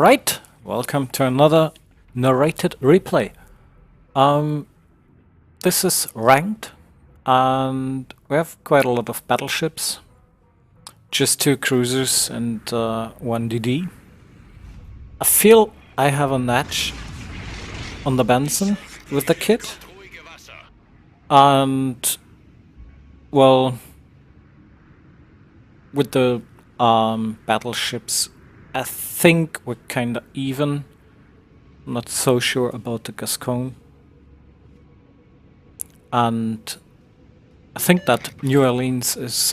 Alright, welcome to another narrated replay. This is ranked, and we have quite a lot of battleships. Just 2 cruisers and 1 DD. I feel I have an edge on the Benson with the KIDD. And, well, with the battleships, I think we're kinda even. I'm not so sure about the Gascon. And I think that New Orleans is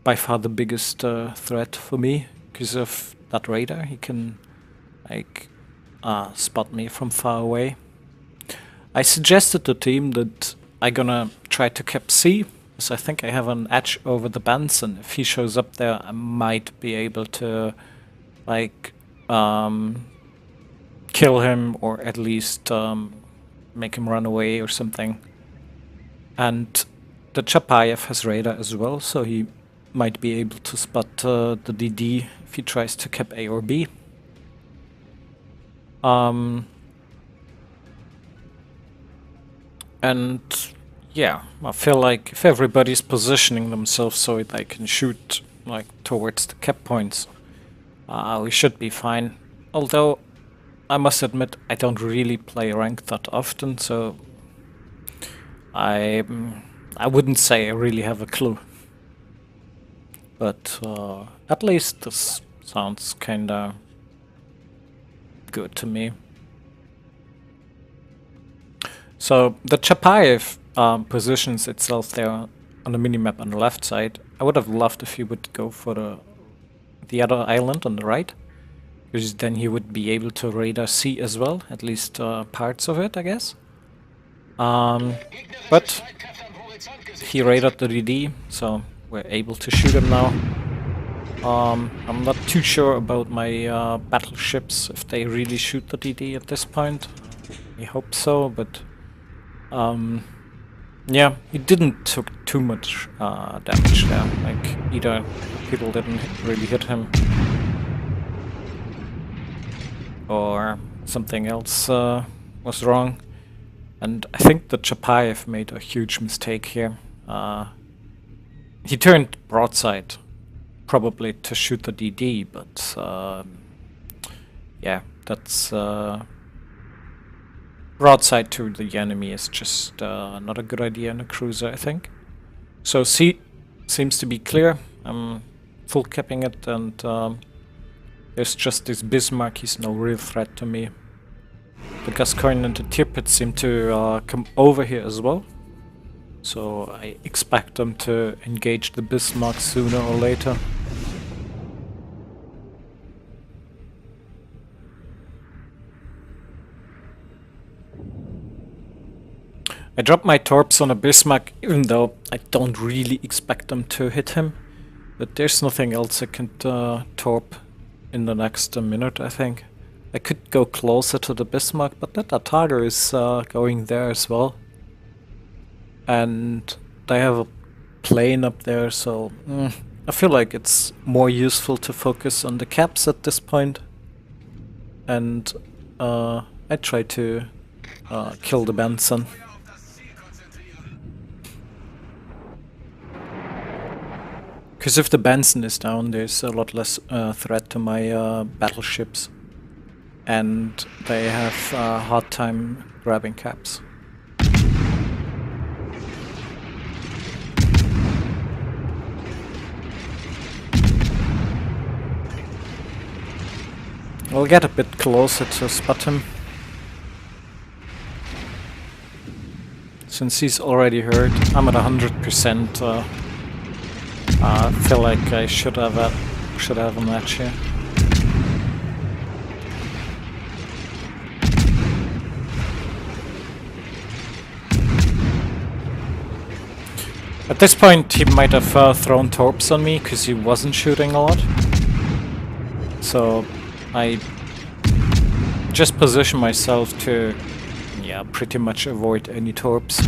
by far the biggest threat for me because of that radar. He can like spot me from far away. I suggested to the team that I'm gonna try to cap C, because I think I have an edge over the Benson. If he shows up there, I might be able to like kill him, or at least make him run away or something. And the Chapayev has radar as well, so he might be able to spot the DD if he tries to cap A or B. And yeah, I feel like if everybody's positioning themselves so they can shoot like towards the cap points, we should be fine. Although I must admit I don't really play rank that often, so I wouldn't say I really have a clue. But at least this sounds kinda good to me. So the Chapayev positions itself there on the minimap on the left side. I would have loved if he would go for the other island on the right, because then he would be able to radar C as well, at least parts of it, I guess. But he radared the DD, so we're able to shoot him now. I'm not too sure about my battleships, if they really shoot the DD at this point. I hope so, but yeah, he didn't took too much damage there. Like, either people didn't really hit him, or something else was wrong. And I think the Chapayev made a huge mistake here. He turned broadside, probably to shoot the DD, but yeah, that's broadside to the enemy is just not a good idea in a cruiser, I think. So C seems to be clear. I'm full capping it, and there's just this Bismarck. He's no real threat to me. The Gascoigne and the Tirpitz seem to come over here as well, so I expect them to engage the Bismarck sooner or later. I dropped my torps on a Bismarck, even though I don't really expect them to hit him. But there's nothing else I can torp in the next minute, I think. I could go closer to the Bismarck, but that Tartar is going there as well. And they have a plane up there, so I feel like it's more useful to focus on the caps at this point. And I try to kill the Benson. Because if the Benson is down, there's a lot less threat to my battleships. And they have a hard time grabbing caps. I'll get a bit closer to spot him, since he's already hurt. I'm at 100%. I feel like I should have a match here. At this point, he might have thrown torps on me because he wasn't shooting a lot. So I just position myself to, yeah, pretty much avoid any torps.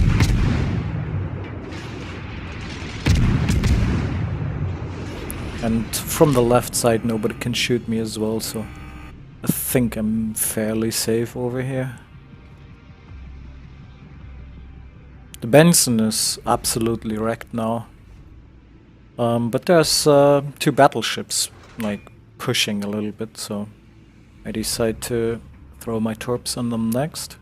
And from the left side nobody can shoot me as well, so I think I'm fairly safe over here. The Benson is absolutely wrecked now. But there's 2 battleships, like, pushing a little bit, so I decide to throw my torps on them next.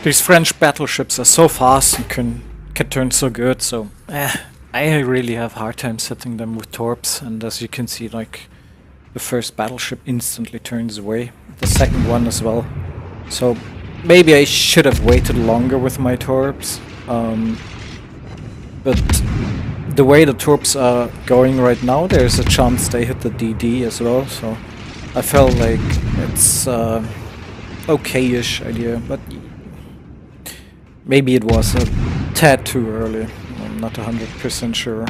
These French battleships are so fast and can turn so good, so I really have a hard time setting them with torps, and as you can see, like, the first battleship instantly turns away, the second one as well. So maybe I should have waited longer with my torps, but the way the torps are going right now, there's a chance they hit the DD as well, so I felt like it's okay-ish idea, but maybe it was a tad too early. I'm not 100% sure.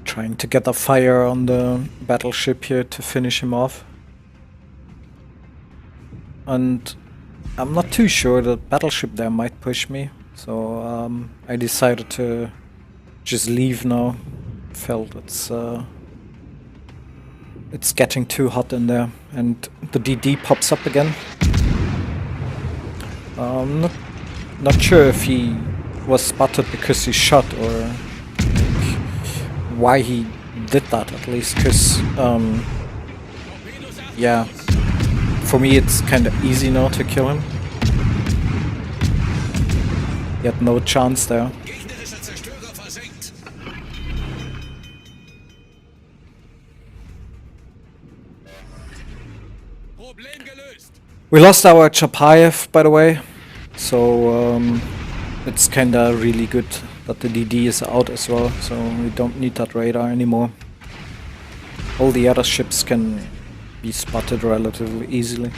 Trying to get a fire on the battleship here to finish him off. And I'm not too sure that battleship there might push me, so I decided to just leave now. Felt it's getting too hot in there, and the DD pops up again. Not sure if he was spotted because he shot or like, why he did that, at least, because yeah, for me it's kind of easy now to kill him. He had no chance there. We lost our Chapayev, by the way, so it's kinda really good that the DD is out as well, so we don't need that radar anymore. All the other ships can be spotted relatively easily.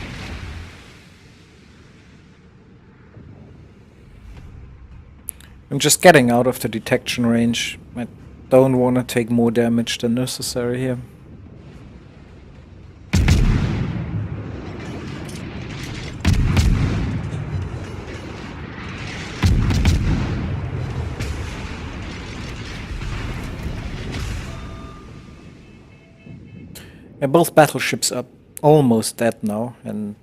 I'm just getting out of the detection range. I don't want to take more damage than necessary here. Yeah, both battleships are almost dead now, and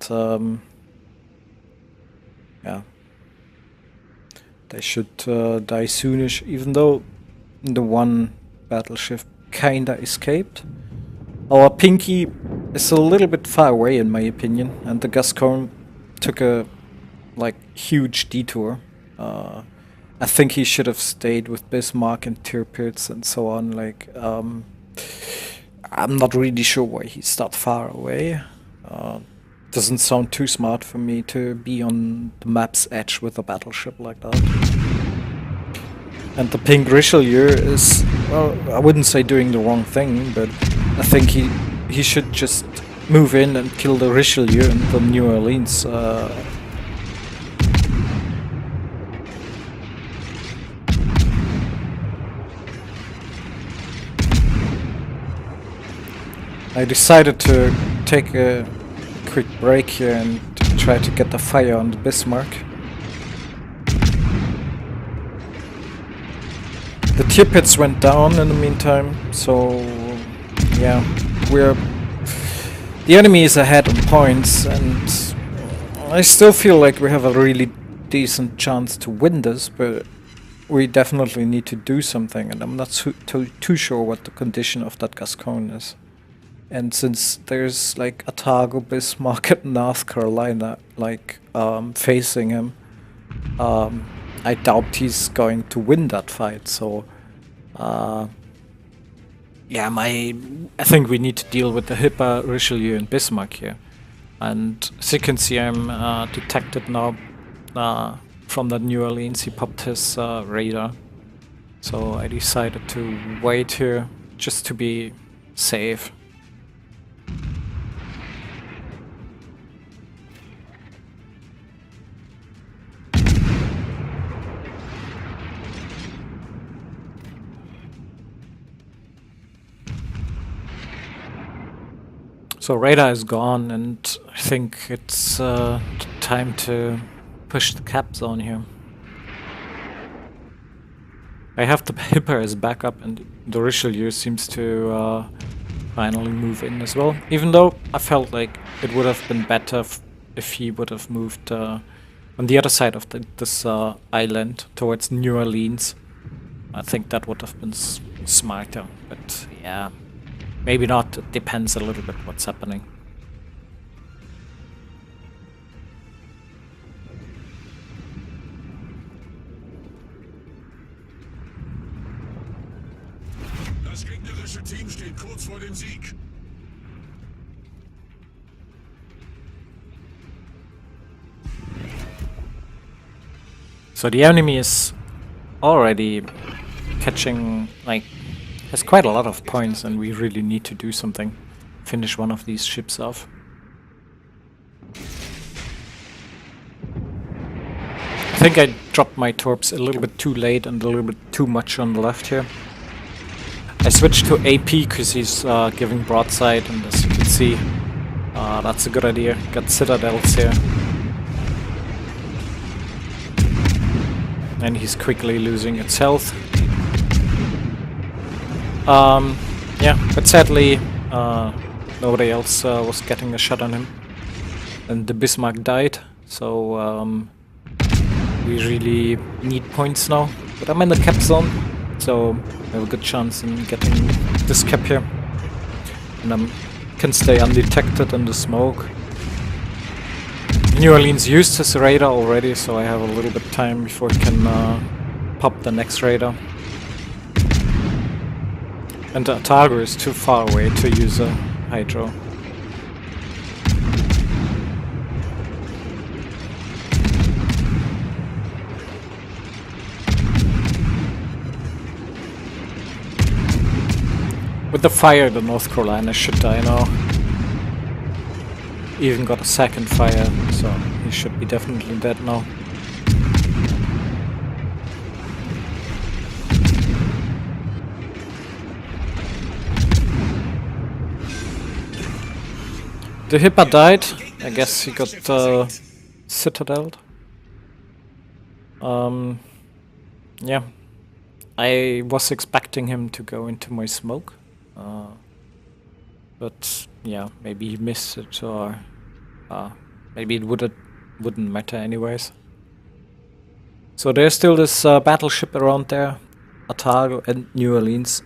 yeah, they should die soonish, even though the one battleship kinda escaped. Our Pinky is a little bit far away in my opinion, and the Gascon took a huge detour. I think he should have stayed with Bismarck and Tirpitz and so on, I'm not really sure why he's that far away. Doesn't sound too smart for me to be on the map's edge with a battleship like that. And the pink Richelieu is, well, I wouldn't say doing the wrong thing, but I think he should just move in and kill the Richelieu and the New Orleans. I decided to take a quick break here and try to get the fire on the Bismarck. The Tirpitz went down in the meantime, so yeah, the enemy is ahead on points, and I still feel like we have a really decent chance to win this, but we definitely need to do something, and I'm not too sure what the condition of that Gascon is. And since there's like Otago, Bismarck, and North Carolina facing him, I doubt he's going to win that fight. So, yeah, I think we need to deal with the Hipper, Richelieu, and Bismarck here. And as you can see, I'm detected now from the New Orleans. He popped his radar, so I decided to wait here just to be safe. So radar is gone, and I think it's time to push the cap zone here. I have the Hipper as backup, and the Richelieu seems to finally move in as well. Even though I felt like it would have been better if he would have moved on the other side of this island towards New Orleans. I think that would have been smarter, but yeah, maybe not. It depends a little bit what's happening. Das gegnerische Team steht kurz vor dem Sieg. So the enemy is already catching, like, has quite a lot of points, and we really need to do something. Finish one of these ships off. I think I dropped my torps a little bit too late and a little bit too much on the left here. I switched to AP because he's giving broadside, and as you can see, that's a good idea. Got citadels here. And he's quickly losing its health. Yeah, but sadly, nobody else was getting a shot on him. And the Bismarck died, so we really need points now. But I'm in the cap zone, so I have a good chance in getting this cap here. And I can stay undetected in the smoke. New Orleans used his radar already, so I have a little bit time before it can pop the next radar. And the Otago is too far away to use a hydro. With the fire, the North Carolina should die now. Even got a second fire, so he should be definitely dead now. The Hipper died. I guess he got citadeled. Yeah. I was expecting him to go into my smoke. But yeah, maybe he missed it, or maybe it wouldn't matter anyways. So there's still this battleship around there, Otago and New Orleans.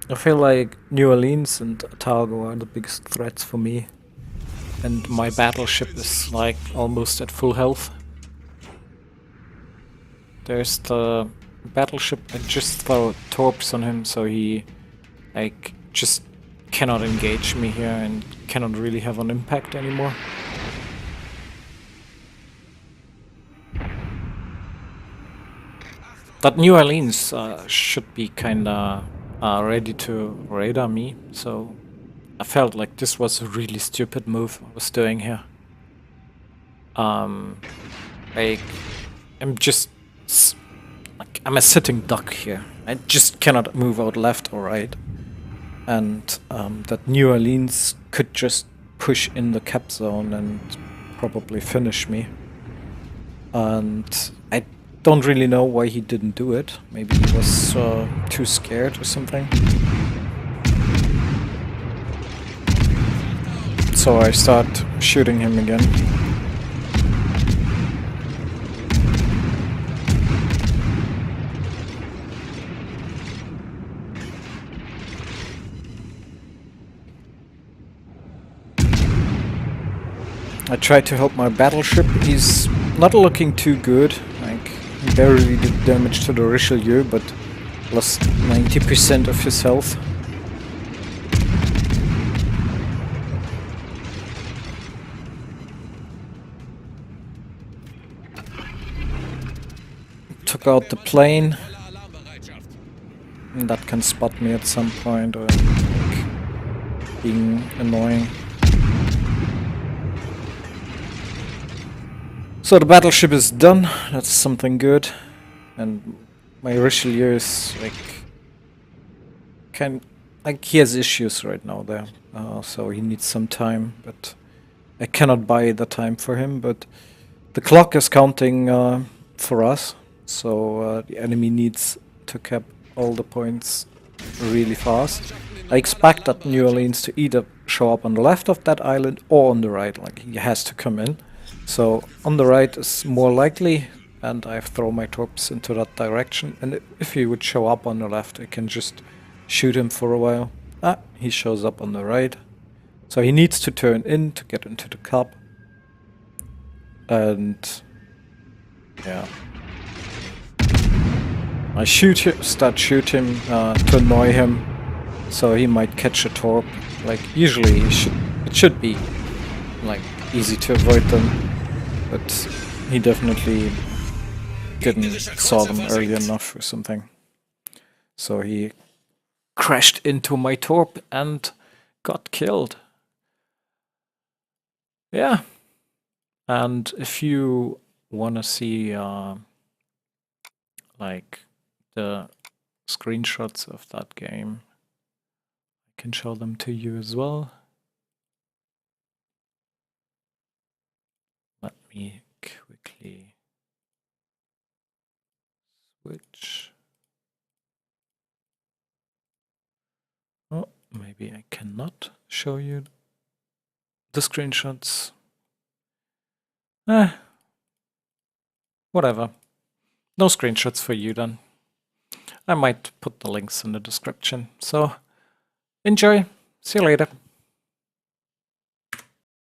I feel like New Orleans and Otago are the biggest threats for me. And my battleship is like almost at full health. There's the battleship. I just throw torps on him, so he like just cannot engage me here and cannot really have an impact anymore. That New Orleans should be kinda ready to radar me, so I felt like this was a really stupid move I was doing here. Like, I'm just like, I'm a sitting duck here. I just cannot move out left or right. And that New Orleans could just push in the cap zone and probably finish me. And I don't really know why he didn't do it. Maybe he was too scared or something. So I start shooting him again. I try to help my battleship. He's not looking too good. Like, he barely did damage to the Richelieu, but lost 90% of his health. Took out the plane. And that can spot me at some point, or like, being annoying. So the battleship is done. That's something good. And my Richelieu is like he has issues right now there, so he needs some time. But I cannot buy the time for him, but the clock is counting for us, so the enemy needs to cap all the points really fast. I expect that New Orleans to either show up on the left of that island or on the right, like he has to come in. So on the right is more likely, and I've thrown my torps into that direction, and if he would show up on the left, I can just shoot him for a while. Ah, he shows up on the right. So he needs to turn in to get into the cup. And yeah. I start shoot him to annoy him, so he might catch a torp. Like usually it should be like easy to avoid them, but he definitely didn't saw them early enough or something. So he crashed into my torp and got killed. Yeah. And if you want to see like the screenshots of that game, I can show them to you as well. Let me quickly switch. Oh, maybe I cannot show you the screenshots. Whatever. No screenshots for you then. I might put the links in the description. So enjoy. See you later.